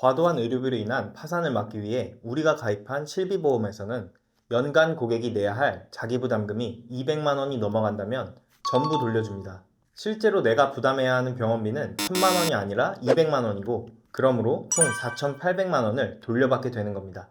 과도한 의료비로 인한 파산을 막기 위해 우리가 가입한 실비보험에서는 연간 고객이 내야 할 자기부담금이 200만 원이 넘어간다면 전부 돌려줍니다. 실제로 내가 부담해야 하는 병원비는 1000만 원이 아니라 200만 원이고, 그러므로 총 4,800만 원을 돌려받게 되는 겁니다.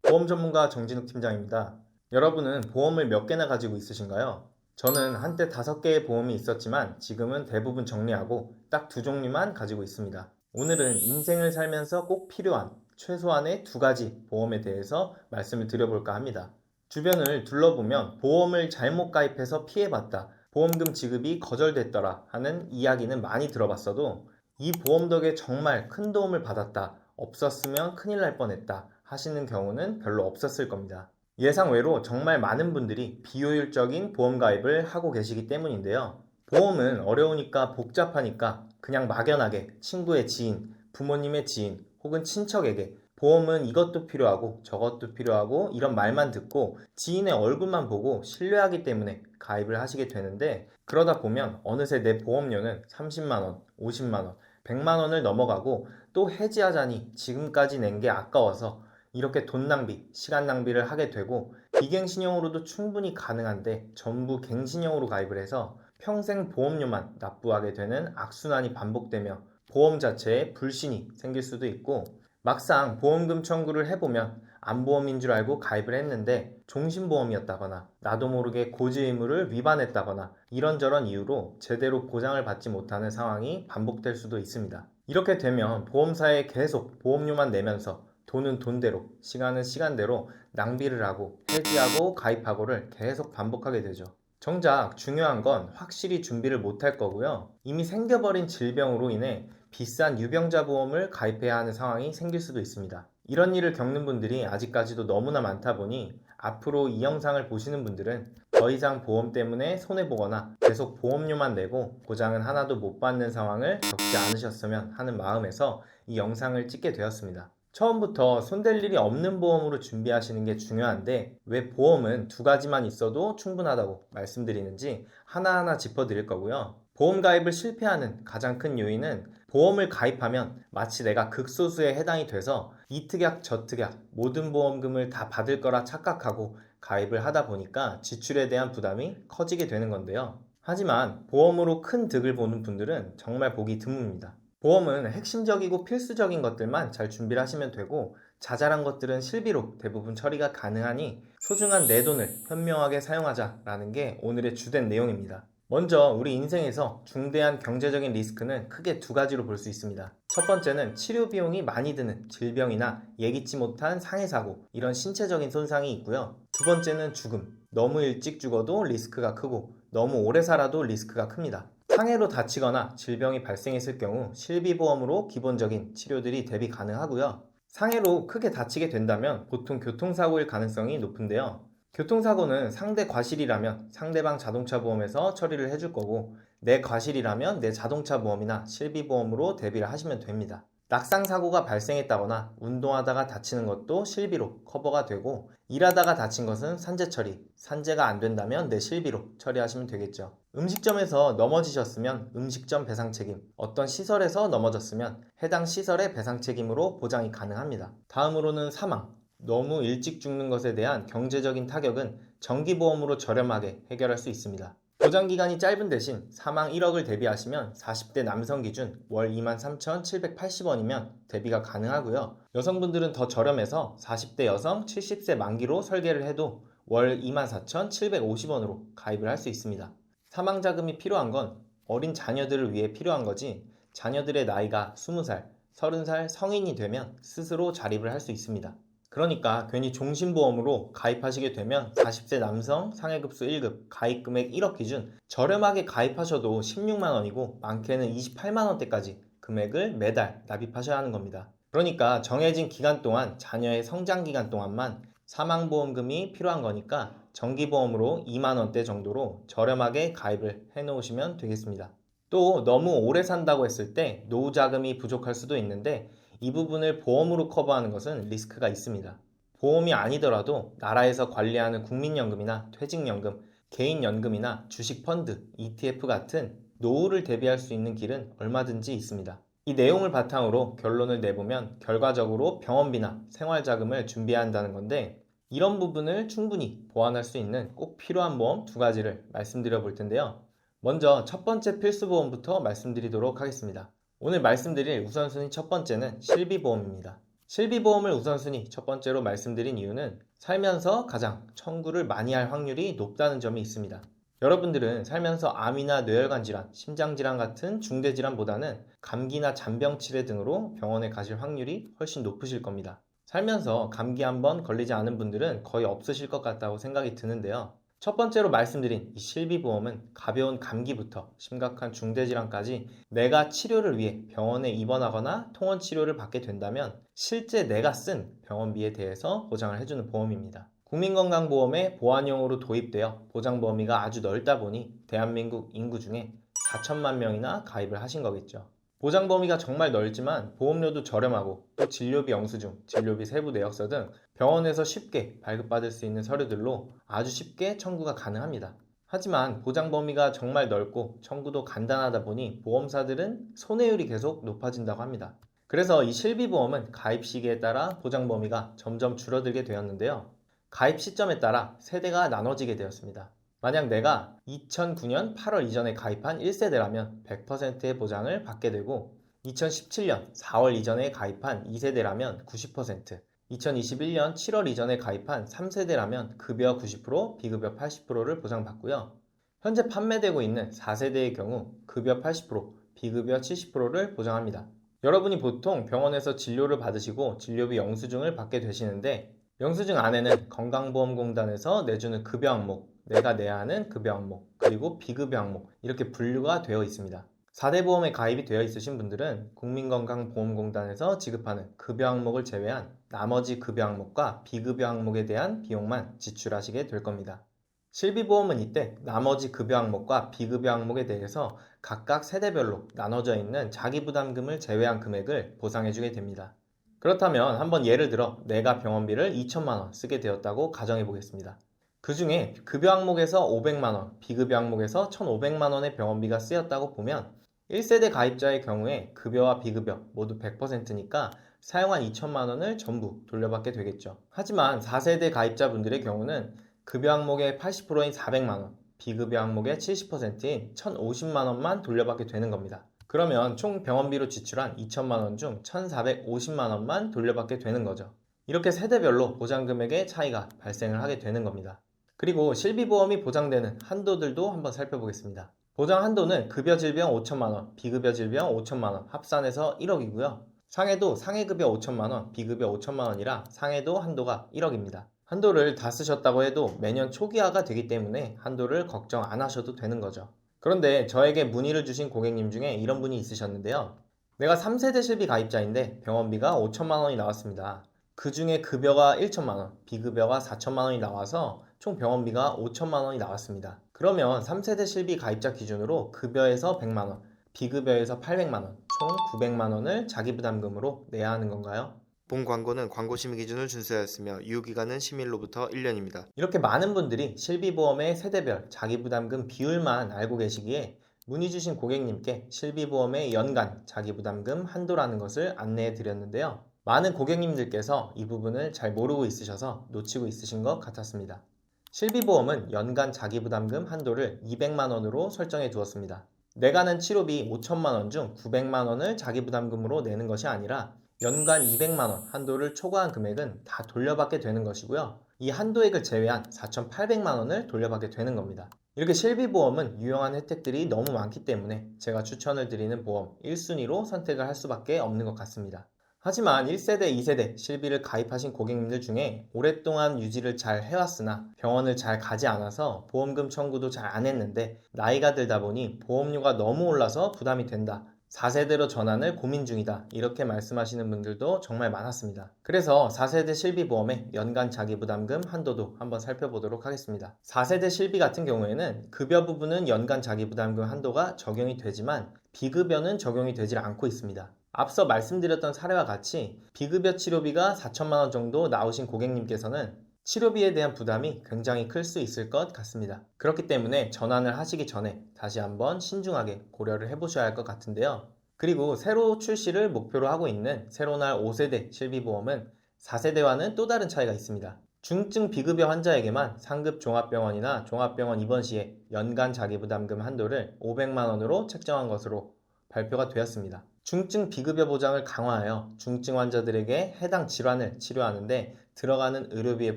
보험 전문가 정진욱 팀장입니다. 여러분은 보험을 몇 개나 가지고 있으신가요? 저는 한때 5개의 보험이 있었지만 지금은 대부분 정리하고 딱 2종류만 가지고 있습니다. 오늘은 인생을 살면서 꼭 필요한 최소한의 2가지 보험에 대해서 말씀을 드려볼까 합니다. 주변을 둘러보면 보험을 잘못 가입해서 피해봤다, 보험금 지급이 거절됐더라 하는 이야기는 많이 들어봤어도 이 보험 덕에 정말 큰 도움을 받았다, 없었으면 큰일 날 뻔했다 하시는 경우는 별로 없었을 겁니다. 예상외로 정말 많은 분들이 비효율적인 보험 가입을 하고 계시기 때문인데요. 보험은 어려우니까 복잡하니까 그냥 막연하게 친구의 지인, 부모님의 지인, 혹은 친척에게 보험은 이것도 필요하고 저것도 필요하고 이런 말만 듣고 지인의 얼굴만 보고 신뢰하기 때문에 가입을 하시게 되는데, 그러다 보면 어느새 내 보험료는 30만원, 50만원, 100만원을 넘어가고 또 해지하자니 지금까지 낸 게 아까워서 이렇게 돈 낭비, 시간 낭비를 하게 되고, 비갱신형으로도 충분히 가능한데 전부 갱신형으로 가입을 해서 평생 보험료만 납부하게 되는 악순환이 반복되며 보험 자체에 불신이 생길 수도 있고, 막상 보험금 청구를 해보면 암보험인 줄 알고 가입을 했는데 종신보험이었다거나 나도 모르게 고지의무를 위반했다거나 이런저런 이유로 제대로 보장을 받지 못하는 상황이 반복될 수도 있습니다. 이렇게 되면 보험사에 계속 보험료만 내면서 돈은 돈대로, 시간은 시간대로 낭비를 하고 해지하고 가입하고를 계속 반복하게 되죠. 정작 중요한 건 확실히 준비를 못할 거고요. 이미 생겨버린 질병으로 인해 비싼 유병자 보험을 가입해야 하는 상황이 생길 수도 있습니다. 이런 일을 겪는 분들이 아직까지도 너무나 많다 보니 앞으로 이 영상을 보시는 분들은 더 이상 보험 때문에 손해보거나 계속 보험료만 내고 보장은 하나도 못 받는 상황을 겪지 않으셨으면 하는 마음에서 이 영상을 찍게 되었습니다. 처음부터 손댈 일이 없는 보험으로 준비하시는 게 중요한데, 왜 보험은 2가지만 있어도 충분하다고 말씀드리는지 하나하나 짚어드릴 거고요. 보험 가입을 실패하는 가장 큰 요인은 보험을 가입하면 마치 내가 극소수에 해당이 돼서 이 특약 저 특약 모든 보험금을 다 받을 거라 착각하고 가입을 하다 보니까 지출에 대한 부담이 커지게 되는 건데요. 하지만 보험으로 큰 득을 보는 분들은 정말 보기 드뭅니다. 보험은 핵심적이고 필수적인 것들만 잘 준비를 하시면 되고, 자잘한 것들은 실비로 대부분 처리가 가능하니 소중한 내 돈을 현명하게 사용하자라는 게 오늘의 주된 내용입니다. 먼저 우리 인생에서 중대한 경제적인 리스크는 크게 2가지로 볼 수 있습니다. 첫 번째는 치료 비용이 많이 드는 질병이나 예기치 못한 상해사고, 이런 신체적인 손상이 있고요. 2번째는 죽음. 너무 일찍 죽어도 리스크가 크고 너무 오래 살아도 리스크가 큽니다. 상해로 다치거나 질병이 발생했을 경우 실비보험으로 기본적인 치료들이 대비 가능하고요. 상해로 크게 다치게 된다면 보통 교통사고일 가능성이 높은데요. 교통사고는 상대 과실이라면 상대방 자동차 보험에서 처리를 해줄 거고, 내 과실이라면 내 자동차 보험이나 실비보험으로 대비를 하시면 됩니다. 낙상사고가 발생했다거나 운동하다가 다치는 것도 실비로 커버가 되고, 일하다가 다친 것은 산재 처리, 산재가 안 된다면 내 실비로 처리하시면 되겠죠. 음식점에서 넘어지셨으면 음식점 배상 책임, 어떤 시설에서 넘어졌으면 해당 시설의 배상 책임으로 보장이 가능합니다. 다음으로는 사망. 너무 일찍 죽는 것에 대한 경제적인 타격은 정기보험으로 저렴하게 해결할 수 있습니다. 보장기간이 짧은 대신 사망 1억을 대비하시면 40대 남성 기준 월 23,780원이면 대비가 가능하고요. 여성분들은 더 저렴해서 40대 여성 70세 만기로 설계를 해도 월 24,750원으로 가입을 할 수 있습니다. 사망자금이 필요한 건 어린 자녀들을 위해 필요한 거지, 자녀들의 나이가 20살, 30살 성인이 되면 스스로 자립을 할 수 있습니다. 그러니까 괜히 종신보험으로 가입하시게 되면 40세 남성 상해급수 1급 가입금액 1억 기준 저렴하게 가입하셔도 16만원이고 많게는 28만원대까지 금액을 매달 납입하셔야 하는 겁니다. 그러니까 정해진 기간 동안, 자녀의 성장 기간 동안만 사망보험금이 필요한 거니까 정기보험으로 2만원대 정도로 저렴하게 가입을 해 놓으시면 되겠습니다. 또 너무 오래 산다고 했을 때 노후자금이 부족할 수도 있는데, 이 부분을 보험으로 커버하는 것은 리스크가 있습니다. 보험이 아니더라도 나라에서 관리하는 국민연금이나 퇴직연금, 개인연금이나 주식펀드, ETF 같은 노후를 대비할 수 있는 길은 얼마든지 있습니다. 이 내용을 바탕으로 결론을 내보면 결과적으로 병원비나 생활자금을 준비해야 한다는 건데, 이런 부분을 충분히 보완할 수 있는 꼭 필요한 보험 두 가지를 말씀드려 볼 텐데요. 먼저 첫 번째 필수 보험부터 말씀드리도록 하겠습니다. 오늘 말씀드릴 우선순위 첫 번째는 실비보험입니다. 실비보험을 우선순위 첫 번째로 말씀드린 이유는 살면서 가장 청구를 많이 할 확률이 높다는 점이 있습니다. 여러분들은 살면서 암이나 뇌혈관 질환, 심장 질환 같은 중대 질환보다는 감기나 잔병 치레 등으로 병원에 가실 확률이 훨씬 높으실 겁니다. 살면서 감기 한번 걸리지 않은 분들은 거의 없으실 것 같다고 생각이 드는데요. 첫 번째로 말씀드린 이 실비보험은 가벼운 감기부터 심각한 중대질환까지 내가 치료를 위해 병원에 입원하거나 통원 치료를 받게 된다면 실제 내가 쓴 병원비에 대해서 보장을 해주는 보험입니다. 국민건강보험의 보완용으로 도입되어 보장 범위가 아주 넓다 보니 대한민국 인구 중에 4천만 명이나 가입을 하신 거겠죠. 보장 범위가 정말 넓지만 보험료도 저렴하고 또 진료비 영수증, 진료비 세부 내역서 등 병원에서 쉽게 발급받을 수 있는 서류들로 아주 쉽게 청구가 가능합니다. 하지만 보장 범위가 정말 넓고 청구도 간단하다 보니 보험사들은 손해율이 계속 높아진다고 합니다. 그래서 이 실비보험은 가입 시기에 따라 보장 범위가 점점 줄어들게 되었는데요. 가입 시점에 따라 세대가 나눠지게 되었습니다. 만약 내가 2009년 8월 이전에 가입한 1세대라면 100%의 보장을 받게 되고 2017년 4월 이전에 가입한 2세대라면 90%, 2021년 7월 이전에 가입한 3세대라면 급여 90%, 비급여 80%를 보장받고요. 현재 판매되고 있는 4세대의 경우 급여 80%, 비급여 70%를 보장합니다. 여러분이 보통 병원에서 진료를 받으시고 진료비 영수증을 받게 되시는데 영수증 안에는 건강보험공단에서 내주는 급여 항목, 내가 내야 하는 급여 항목, 그리고 비급여 항목 이렇게 분류가 되어 있습니다. 4대 보험에 가입이 되어 있으신 분들은 국민건강보험공단에서 지급하는 급여 항목을 제외한 나머지 급여 항목과 비급여 항목에 대한 비용만 지출하시게 될 겁니다. 실비보험은 이때 나머지 급여 항목과 비급여 항목에 대해서 각각 세대별로 나눠져 있는 자기부담금을 제외한 금액을 보상해주게 됩니다. 그렇다면 한번 예를 들어 내가 병원비를 2천만 원 쓰게 되었다고 가정해 보겠습니다. 그 중에 급여 항목에서 500만 원, 비급여 항목에서 1,500만 원의 병원비가 쓰였다고 보면 1세대 가입자의 경우에 급여와 비급여 모두 100%니까 사용한 2천만 원을 전부 돌려받게 되겠죠. 하지만 4세대 가입자분들의 경우는 급여 항목의 80%인 400만 원, 비급여 항목의 70%인 1,050만 원만 돌려받게 되는 겁니다. 그러면 총 병원비로 지출한 2천만 원 중 1,450만 원만 돌려받게 되는 거죠. 이렇게 세대별로 보장 금액의 차이가 발생을 하게 되는 겁니다. 그리고 실비보험이 보장되는 한도들도 한번 살펴보겠습니다. 보장 한도는 급여 질병 5천만 원, 비급여 질병 5천만 원 합산해서 1억이고요. 상해도 상해급여 5천만 원, 비급여 5천만 원이라 상해도 한도가 1억입니다. 한도를 다 쓰셨다고 해도 매년 초기화가 되기 때문에 한도를 걱정 안 하셔도 되는 거죠. 그런데 저에게 문의를 주신 고객님 중에 이런 분이 있으셨는데요. 내가 3세대 실비 가입자인데 병원비가 5천만 원이 나왔습니다. 그 중에 급여가 1천만 원, 비급여가 4천만 원이 나와서 총 병원비가 5천만 원이 나왔습니다. 그러면 3세대 실비 가입자 기준으로 급여에서 100만 원, 비급여에서 800만 원, 총 900만 원을 자기부담금으로 내야 하는 건가요? 본 광고는 광고 심의 기준을 준수하였으며 유효기간은 심의일로부터 1년입니다. 이렇게 많은 분들이 실비보험의 세대별 자기부담금 비율만 알고 계시기에 문의 주신 고객님께 실비보험의 연간 자기부담금 한도라는 것을 안내해 드렸는데요. 많은 고객님들께서 이 부분을 잘 모르고 있으셔서 놓치고 있으신 것 같았습니다. 실비보험은 연간 자기부담금 한도를 200만 원으로 설정해 두었습니다. 내가 낸 치료비 5천만 원 중 900만 원을 자기부담금으로 내는 것이 아니라 연간 200만 원 한도를 초과한 금액은 다 돌려받게 되는 것이고요. 이 한도액을 제외한 4,800만 원을 돌려받게 되는 겁니다. 이렇게 실비보험은 유용한 혜택들이 너무 많기 때문에 제가 추천을 드리는 보험 1순위로 선택을 할 수밖에 없는 것 같습니다. 하지만 1세대, 2세대 실비를 가입하신 고객님들 중에 오랫동안 유지를 잘 해왔으나 병원을 잘 가지 않아서 보험금 청구도 잘 안 했는데 나이가 들다 보니 보험료가 너무 올라서 부담이 된다. 4세대로 전환을 고민 중이다. 이렇게 말씀하시는 분들도 정말 많았습니다. 그래서 4세대 실비보험의 연간 자기부담금 한도도 한번 살펴보도록 하겠습니다. 4세대 실비 같은 경우에는 급여 부분은 연간 자기부담금 한도가 적용이 되지만 비급여는 적용이 되질 않고 있습니다. 앞서 말씀드렸던 사례와 같이 비급여 치료비가 4천만 원 정도 나오신 고객님께서는 치료비에 대한 부담이 굉장히 클 수 있을 것 같습니다. 그렇기 때문에 전환을 하시기 전에 다시 한번 신중하게 고려를 해보셔야 할 것 같은데요. 그리고 새로 출시를 목표로 하고 있는 새로 날 5세대 실비보험은 4세대와는 또 다른 차이가 있습니다. 중증 비급여 환자에게만 상급 종합병원이나 종합병원 입원 시에 연간 자기부담금 한도를 500만 원으로 책정한 것으로 발표가 되었습니다. 중증 비급여 보장을 강화하여 중증 환자들에게 해당 질환을 치료하는데 들어가는 의료비의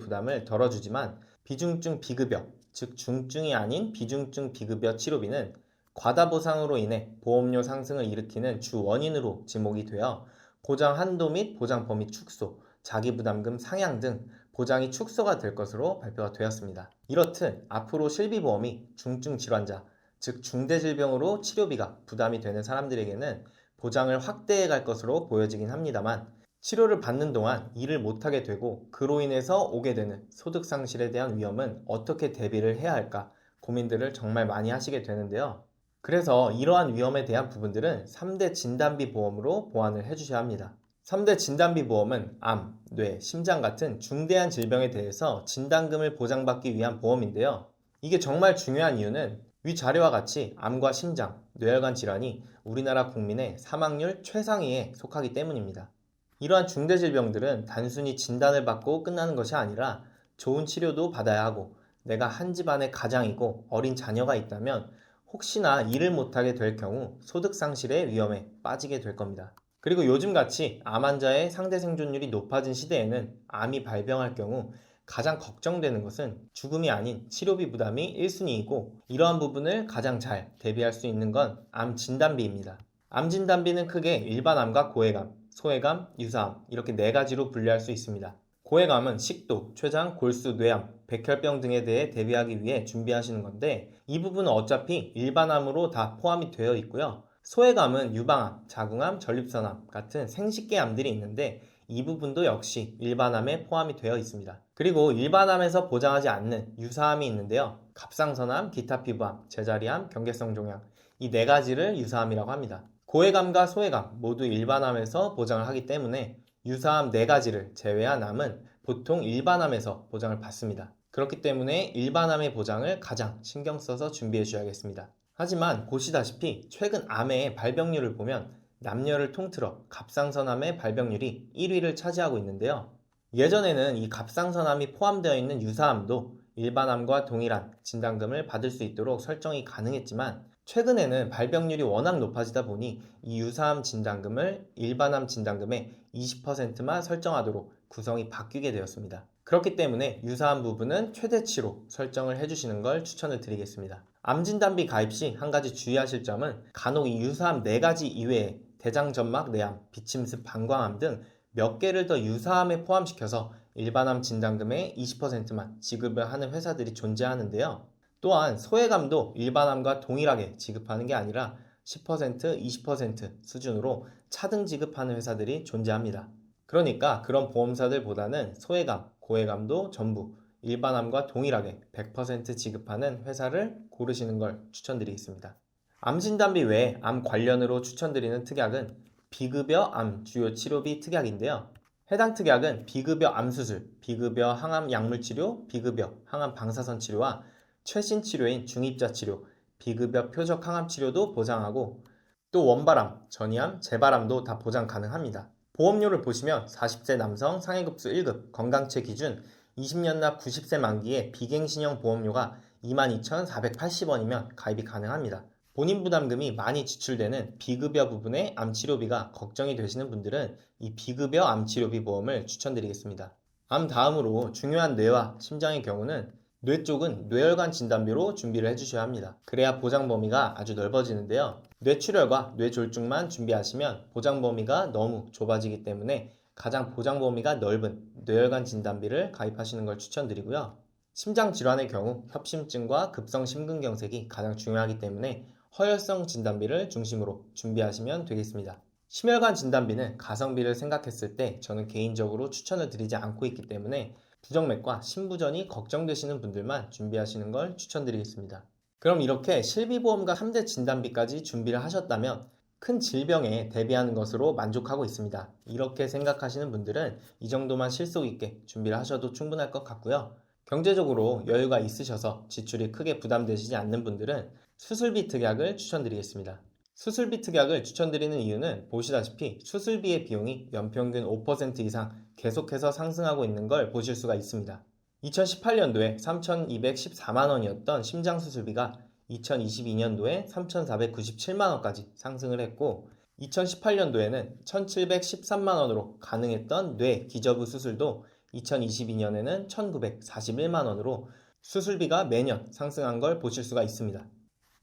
부담을 덜어주지만 비중증 비급여, 즉 중증이 아닌 비중증 비급여 치료비는 과다 보상으로 인해 보험료 상승을 일으키는 주 원인으로 지목이 되어 보장 한도 및 보장 범위 축소, 자기부담금 상향 등 보장이 축소가 될 것으로 발표가 되었습니다. 이렇듯 앞으로 실비보험이 중증 질환자, 즉 중대질병으로 치료비가 부담이 되는 사람들에게는 보장을 확대해 갈 것으로 보여지긴 합니다만 치료를 받는 동안 일을 못하게 되고 그로 인해서 오게 되는 소득 상실에 대한 위험은 어떻게 대비를 해야 할까 고민들을 정말 많이 하시게 되는데요. 그래서 이러한 위험에 대한 부분들은 3대 진단비 보험으로 보완을 해주셔야 합니다. 3대 진단비 보험은 암, 뇌, 심장 같은 중대한 질병에 대해서 진단금을 보장받기 위한 보험인데요. 이게 정말 중요한 이유는 위 자료와 같이 암과 심장, 뇌혈관 질환이 우리나라 국민의 사망률 최상위에 속하기 때문입니다. 이러한 중대 질병들은 단순히 진단을 받고 끝나는 것이 아니라 좋은 치료도 받아야 하고 내가 한 집안의 가장이고 어린 자녀가 있다면 혹시나 일을 못하게 될 경우 소득 상실의 위험에 빠지게 될 겁니다. 그리고 요즘같이 암 환자의 상대 생존율이 높아진 시대에는 암이 발병할 경우 가장 걱정되는 것은 죽음이 아닌 치료비 부담이 1순위이고 이러한 부분을 가장 잘 대비할 수 있는 건 암 진단비입니다. 암 진단비는 크게 일반암과 고해감, 소해감, 유사암 이렇게 네 가지로 분류할 수 있습니다. 고해감은 식도, 췌장, 골수, 뇌암, 백혈병 등에 대해 대비하기 위해 준비하시는 건데 이 부분은 어차피 일반암으로 다 포함이 되어 있고요. 소해감은 유방암, 자궁암, 전립선암 같은 생식계암들이 있는데 이 부분도 역시 일반암에 포함이 되어 있습니다. 그리고 일반암에서 보장하지 않는 유사암이 있는데요. 갑상선암, 기타 피부암, 제자리암, 경계성 종양 이 네 가지를 유사암이라고 합니다. 고해감과 소해감 모두 일반암에서 보장을 하기 때문에 유사암 4가지를 제외한 암은 보통 일반암에서 보장을 받습니다. 그렇기 때문에 일반암의 보장을 가장 신경 써서 준비해 주셔야겠습니다. 하지만 보시다시피 최근 암의 발병률을 보면 남녀를 통틀어 갑상선암의 발병률이 1위를 차지하고 있는데요. 예전에는 이 갑상선암이 포함되어 있는 유사암도 일반암과 동일한 진단금을 받을 수 있도록 설정이 가능했지만 최근에는 발병률이 워낙 높아지다 보니 이 유사암 진단금을 일반암 진단금의 20%만 설정하도록 구성이 바뀌게 되었습니다. 그렇기 때문에 유사암 부분은 최대치로 설정을 해주시는 걸 추천을 드리겠습니다. 암진단비 가입 시 한 가지 주의하실 점은 간혹 이 유사암 4가지 이외에 대장점막 내암, 비침습 방광암 등 몇 개를 더 유사암에 포함시켜서 일반암 진단금의 20%만 지급을 하는 회사들이 존재하는데요. 또한 소해감도 일반암과 동일하게 지급하는 게 아니라 10%, 20% 수준으로 차등 지급하는 회사들이 존재합니다. 그러니까 그런 보험사들보다는 소해감, 고해감도 전부 일반암과 동일하게 100% 지급하는 회사를 고르시는 걸 추천드리겠습니다. 암 진단비 외에 암 관련으로 추천드리는 특약은 비급여 암 주요 치료비 특약인데요. 해당 특약은 비급여 암수술, 비급여 항암 약물 치료, 비급여 항암 방사선 치료와 최신 치료인 중입자 치료, 비급여 표적 항암 치료도 보장하고 또 원발암, 전이암, 재발암도 다 보장 가능합니다. 보험료를 보시면 40세 남성 상해급수 1급 건강체 기준 20년 납 90세 만기에 비갱신형 보험료가 22,480원이면 가입이 가능합니다. 본인 부담금이 많이 지출되는 비급여 부분의 암치료비가 걱정이 되시는 분들은 이 비급여 암치료비 보험을 추천드리겠습니다. 암 다음으로 중요한 뇌와 심장의 경우는 뇌 쪽은 뇌혈관 진단비로 준비를 해주셔야 합니다. 그래야 보장 범위가 아주 넓어지는데요. 뇌출혈과 뇌졸중만 준비하시면 보장 범위가 너무 좁아지기 때문에 가장 보장 범위가 넓은 뇌혈관 진단비를 가입하시는 걸 추천드리고요. 심장 질환의 경우 협심증과 급성 심근경색이 가장 중요하기 때문에 허혈성 진단비를 중심으로 준비하시면 되겠습니다. 심혈관 진단비는 가성비를 생각했을 때 저는 개인적으로 추천을 드리지 않고 있기 때문에 부정맥과 심부전이 걱정되시는 분들만 준비하시는 걸 추천드리겠습니다. 그럼 이렇게 실비보험과 3대 진단비까지 준비를 하셨다면 큰 질병에 대비하는 것으로 만족하고 있습니다. 이렇게 생각하시는 분들은 이 정도만 실속 있게 준비를 하셔도 충분할 것 같고요. 경제적으로 여유가 있으셔서 지출이 크게 부담되시지 않는 분들은 수술비 특약을 추천드리겠습니다. 수술비 특약을 추천드리는 이유는 보시다시피 수술비의 비용이 연평균 5% 이상 계속해서 상승하고 있는 걸 보실 수가 있습니다. 2018년도에 3,214만 원이었던 심장수술비가 2022년도에 3,497만 원까지 상승을 했고 2018년도에는 1,713만 원으로 가능했던 뇌 기저부 수술도 2022년에는 1,941만 원으로 수술비가 매년 상승한 걸 보실 수가 있습니다.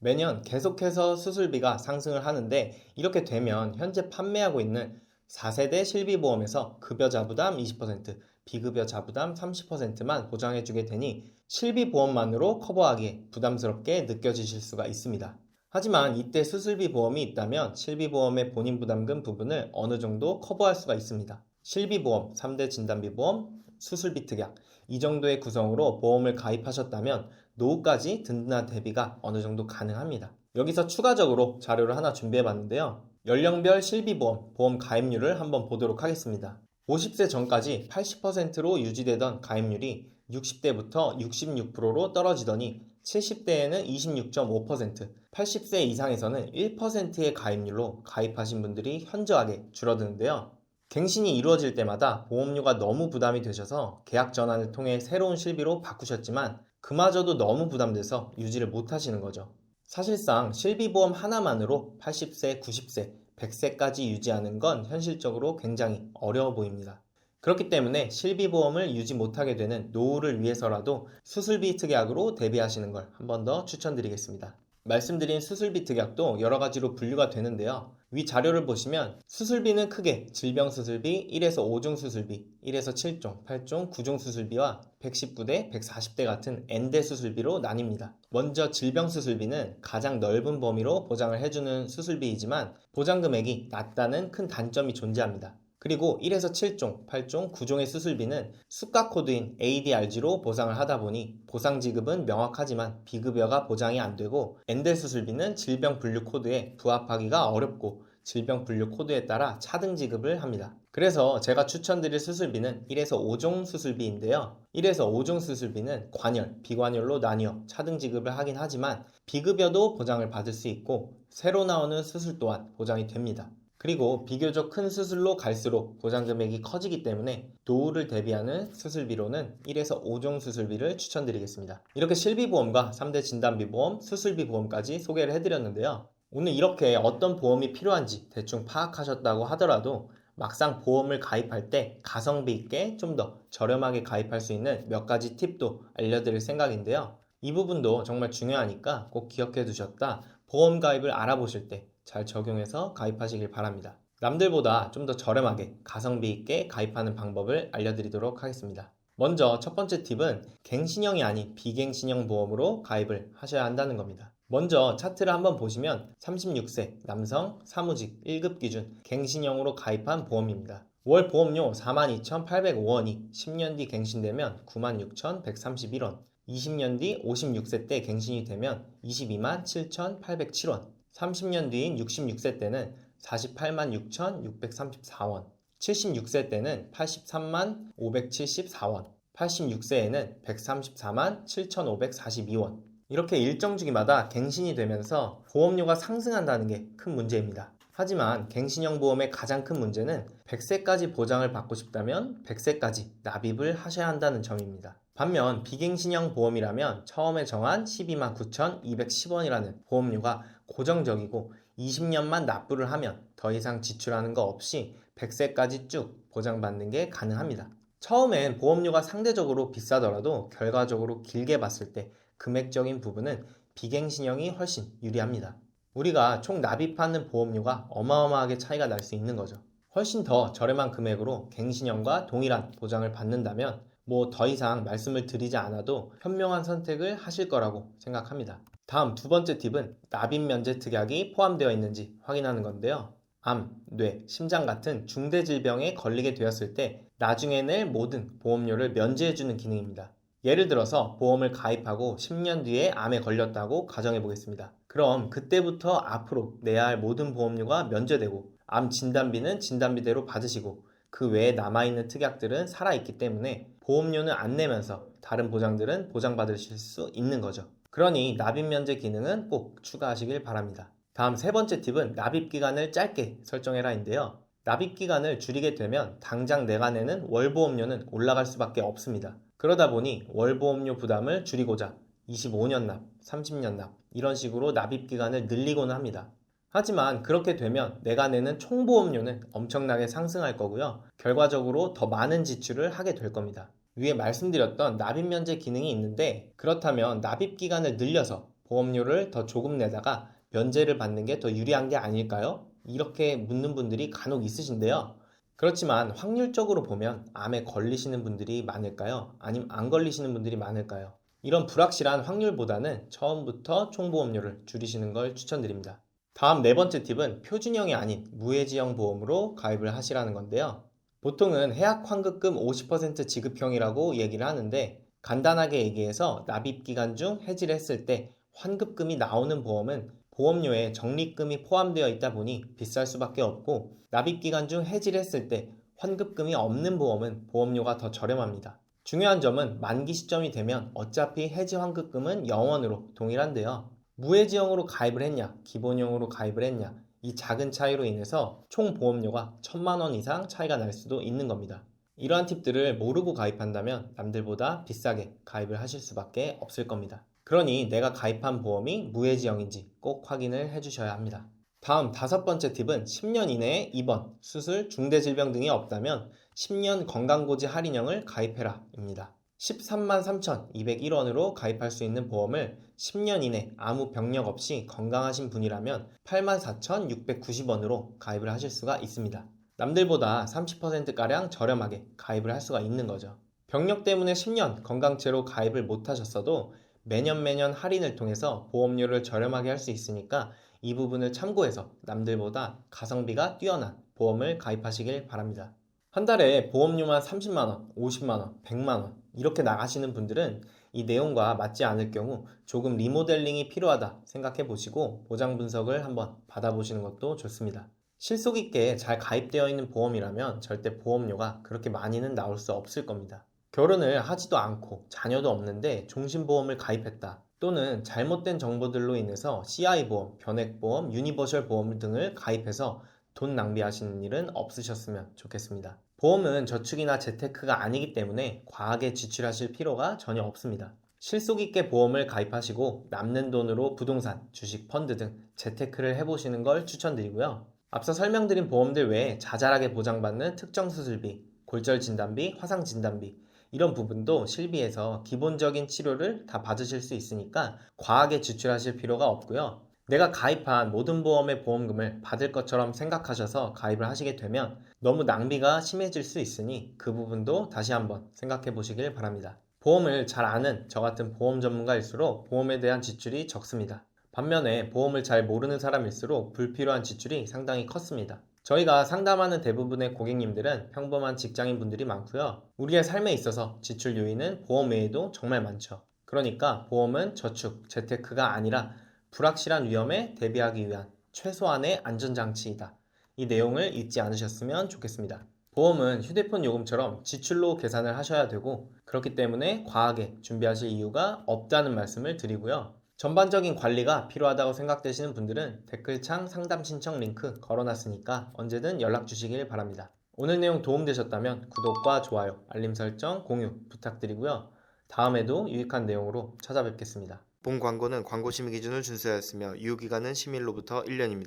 매년 계속해서 수술비가 상승을 하는데 이렇게 되면 현재 판매하고 있는 4세대 실비보험에서 급여자 부담 20%, 비급여자 부담 30%만 보장해주게 되니 실비보험만으로 커버하기에 부담스럽게 느껴지실 수가 있습니다. 하지만 이때 수술비 보험이 있다면 실비보험의 본인 부담금 부분을 어느 정도 커버할 수가 있습니다. 실비보험, 3대 진단비보험, 수술비 특약 이 정도의 구성으로 보험을 가입하셨다면 노후까지 든든한 대비가 어느 정도 가능합니다. 여기서 추가적으로 자료를 하나 준비해 봤는데요. 연령별 실비보험, 보험 가입률을 한번 보도록 하겠습니다. 50세 전까지 80%로 유지되던 가입률이 60대부터 66%로 떨어지더니 70대에는 26.5%, 80세 이상에서는 1%의 가입률로 가입하신 분들이 현저하게 줄어드는데요. 갱신이 이루어질 때마다 보험료가 너무 부담이 되셔서 계약 전환을 통해 새로운 실비로 바꾸셨지만 그마저도 너무 부담돼서 유지를 못하시는 거죠. 사실상 실비보험 하나만으로 80세, 90세, 100세까지 유지하는 건 현실적으로 굉장히 어려워 보입니다. 그렇기 때문에 실비보험을 유지 못하게 되는 노후를 위해서라도 수술비 특약으로 대비하시는 걸 한 번 더 추천드리겠습니다. 말씀드린 수술비 특약도 여러 가지로 분류가 되는데요. 위 자료를 보시면 수술비는 크게 질병수술비, 1에서 5종 수술비, 1에서 7종, 8종, 9종 수술비와 119대, 140대 같은 N대 수술비로 나뉩니다. 먼저 질병수술비는 가장 넓은 범위로 보장을 해주는 수술비이지만 보장 금액이 낮다는 큰 단점이 존재합니다. 그리고 1에서 7종, 8종, 9종의 수술비는 수가 코드인 ADRG로 보상을 하다 보니 보상 지급은 명확하지만 비급여가 보장이 안 되고 N대 수술비는 질병 분류 코드에 부합하기가 어렵고 질병 분류 코드에 따라 차등 지급을 합니다. 그래서 제가 추천드릴 수술비는 1에서 5종 수술비인데요. 1에서 5종 수술비는 관열, 비관열로 나뉘어 차등 지급을 하긴 하지만 비급여도 보장을 받을 수 있고 새로 나오는 수술 또한 보장이 됩니다. 그리고 비교적 큰 수술로 갈수록 보장 금액이 커지기 때문에 노후를 대비하는 수술비로는 1에서 5종 수술비를 추천드리겠습니다. 이렇게 실비보험과 3대 진단비보험, 수술비 보험까지 소개를 해드렸는데요. 오늘 이렇게 어떤 보험이 필요한지 대충 파악하셨다고 하더라도 막상 보험을 가입할 때 가성비 있게 좀 더 저렴하게 가입할 수 있는 몇 가지 팁도 알려드릴 생각인데요. 이 부분도 정말 중요하니까 꼭 기억해 두셨다 보험 가입을 알아보실 때 잘 적용해서 가입하시길 바랍니다. 남들보다 좀 더 저렴하게 가성비 있게 가입하는 방법을 알려드리도록 하겠습니다. 먼저 첫 번째 팁은 갱신형이 아닌 비갱신형 보험으로 가입을 하셔야 한다는 겁니다. 먼저 차트를 한번 보시면 36세 남성 사무직 1급 기준 갱신형으로 가입한 보험입니다. 월 보험료 42,805원이 10년 뒤 갱신되면 96,131원, 20년 뒤 56세 때 갱신이 되면 227,807원, 30년 뒤인 66세 때는 48만 6,634원, 76세 때는 83만 574원, 86세에는 134만 7,542원. 이렇게 일정 주기마다 갱신이 되면서 보험료가 상승한다는 게 큰 문제입니다. 하지만 갱신형 보험의 가장 큰 문제는 100세까지 보장을 받고 싶다면 100세까지 납입을 하셔야 한다는 점입니다. 반면 비갱신형 보험이라면 처음에 정한 12만 9,210원이라는 보험료가 고정적이고 20년만 납부를 하면 더 이상 지출하는 거 없이 100세까지 쭉 보장받는 게 가능합니다. 처음엔 보험료가 상대적으로 비싸더라도 결과적으로 길게 봤을 때 금액적인 부분은 비갱신형이 훨씬 유리합니다. 우리가 총 납입하는 보험료가 어마어마하게 차이가 날 수 있는 거죠. 훨씬 더 저렴한 금액으로 갱신형과 동일한 보장을 받는다면 뭐 더 이상 말씀을 드리지 않아도 현명한 선택을 하실 거라고 생각합니다. 다음 두 번째 팁은 납입 면제 특약이 포함되어 있는지 확인하는 건데요. 암, 뇌, 심장 같은 중대 질병에 걸리게 되었을 때 나중에 낼 모든 보험료를 면제해주는 기능입니다. 예를 들어서 보험을 가입하고 10년 뒤에 암에 걸렸다고 가정해 보겠습니다. 그럼 그때부터 앞으로 내야 할 모든 보험료가 면제되고 암 진단비는 진단비대로 받으시고 그 외에 남아있는 특약들은 살아있기 때문에 보험료는 안 내면서 다른 보장들은 보장받으실 수 있는 거죠. 그러니 납입 면제 기능은 꼭 추가하시길 바랍니다. 다음 세 번째 팁은 납입 기간을 짧게 설정해라인데요. 납입 기간을 줄이게 되면 당장 내가 내는 월보험료는 올라갈 수밖에 없습니다. 그러다 보니 월보험료 부담을 줄이고자 25년 납, 30년 납 이런 식으로 납입 기간을 늘리고는 합니다. 하지만 그렇게 되면 내가 내는 총보험료는 엄청나게 상승할 거고요. 결과적으로 더 많은 지출을 하게 될 겁니다. 위에 말씀드렸던 납입 면제 기능이 있는데 그렇다면 납입 기간을 늘려서 보험료를 더 조금 내다가 면제를 받는 게 더 유리한 게 아닐까요? 이렇게 묻는 분들이 간혹 있으신데요. 그렇지만 확률적으로 보면 암에 걸리시는 분들이 많을까요? 아니면 안 걸리시는 분들이 많을까요? 이런 불확실한 확률보다는 처음부터 총보험료를 줄이시는 걸 추천드립니다. 다음 네 번째 팁은 표준형이 아닌 무해지형 보험으로 가입을 하시라는 건데요. 보통은 해약 환급금 50% 지급형이라고 얘기를 하는데 간단하게 얘기해서 납입 기간 중 해지를 했을 때 환급금이 나오는 보험은 보험료에 적립금이 포함되어 있다 보니 비쌀 수밖에 없고 납입 기간 중 해지를 했을 때 환급금이 없는 보험은 보험료가 더 저렴합니다. 중요한 점은 만기 시점이 되면 어차피 해지 환급금은 0원으로 동일한데요. 무해지형으로 가입을 했냐, 기본형으로 가입을 했냐, 이 작은 차이로 인해서 총 보험료가 1,000만 원 이상 차이가 날 수도 있는 겁니다. 이러한 팁들을 모르고 가입한다면 남들보다 비싸게 가입을 하실 수밖에 없을 겁니다. 그러니 내가 가입한 보험이 무해지형인지 꼭 확인을 해주셔야 합니다. 다음 다섯 번째 팁은 10년 이내에 입원, 수술, 중대질병 등이 없다면 10년 건강고지 할인형을 가입해라 입니다. 13만 3,201원으로 가입할 수 있는 보험을 10년 이내 아무 병력 없이 건강하신 분이라면 84,690원으로 가입을 하실 수가 있습니다. 남들보다 30%가량 저렴하게 가입을 할 수가 있는 거죠. 병력 때문에 10년 건강채로 가입을 못 하셨어도 매년 할인을 통해서 보험료를 저렴하게 할 수 있으니까 이 부분을 참고해서 남들보다 가성비가 뛰어난 보험을 가입하시길 바랍니다. 한 달에 보험료만 30만원, 50만원, 100만원 이렇게 나가시는 분들은 이 내용과 맞지 않을 경우 조금 리모델링이 필요하다 생각해 보시고 보장 분석을 한번 받아보시는 것도 좋습니다. 실속 있게 잘 가입되어 있는 보험이라면 절대 보험료가 그렇게 많이는 나올 수 없을 겁니다. 결혼을 하지도 않고 자녀도 없는데 종신보험을 가입했다. 또는 잘못된 정보들로 인해서 CI보험, 변액보험, 유니버셜 보험 등을 가입해서 돈 낭비하시는 일은 없으셨으면 좋겠습니다. 보험은 저축이나 재테크가 아니기 때문에 과하게 지출하실 필요가 전혀 없습니다. 실속 있게 보험을 가입하시고 남는 돈으로 부동산, 주식, 펀드 등 재테크를 해보시는 걸 추천드리고요. 앞서 설명드린 보험들 외에 자잘하게 보장받는 특정 수술비, 골절 진단비, 화상 진단비 이런 부분도 실비에서 기본적인 치료를 다 받으실 수 있으니까 과하게 지출하실 필요가 없고요. 내가 가입한 모든 보험의 보험금을 받을 것처럼 생각하셔서 가입을 하시게 되면 너무 낭비가 심해질 수 있으니 그 부분도 다시 한번 생각해 보시길 바랍니다. 보험을 잘 아는 저 같은 보험 전문가일수록 보험에 대한 지출이 적습니다. 반면에 보험을 잘 모르는 사람일수록 불필요한 지출이 상당히 컸습니다. 저희가 상담하는 대부분의 고객님들은 평범한 직장인 분들이 많고요. 우리의 삶에 있어서 지출 요인은 보험 외에도 정말 많죠. 그러니까 보험은 저축, 재테크가 아니라 불확실한 위험에 대비하기 위한 최소한의 안전장치이다. 이 내용을 잊지 않으셨으면 좋겠습니다. 보험은 휴대폰 요금처럼 지출로 계산을 하셔야 되고 그렇기 때문에 과하게 준비하실 이유가 없다는 말씀을 드리고요. 전반적인 관리가 필요하다고 생각되시는 분들은 댓글창 상담 신청 링크 걸어놨으니까 언제든 연락 주시길 바랍니다. 오늘 내용 도움되셨다면 구독과 좋아요, 알림 설정, 공유 부탁드리고요. 다음에도 유익한 내용으로 찾아뵙겠습니다. 본 광고는 광고 심의 기준을 준수하였으며 유효기간은 시민로부터 1년입니다.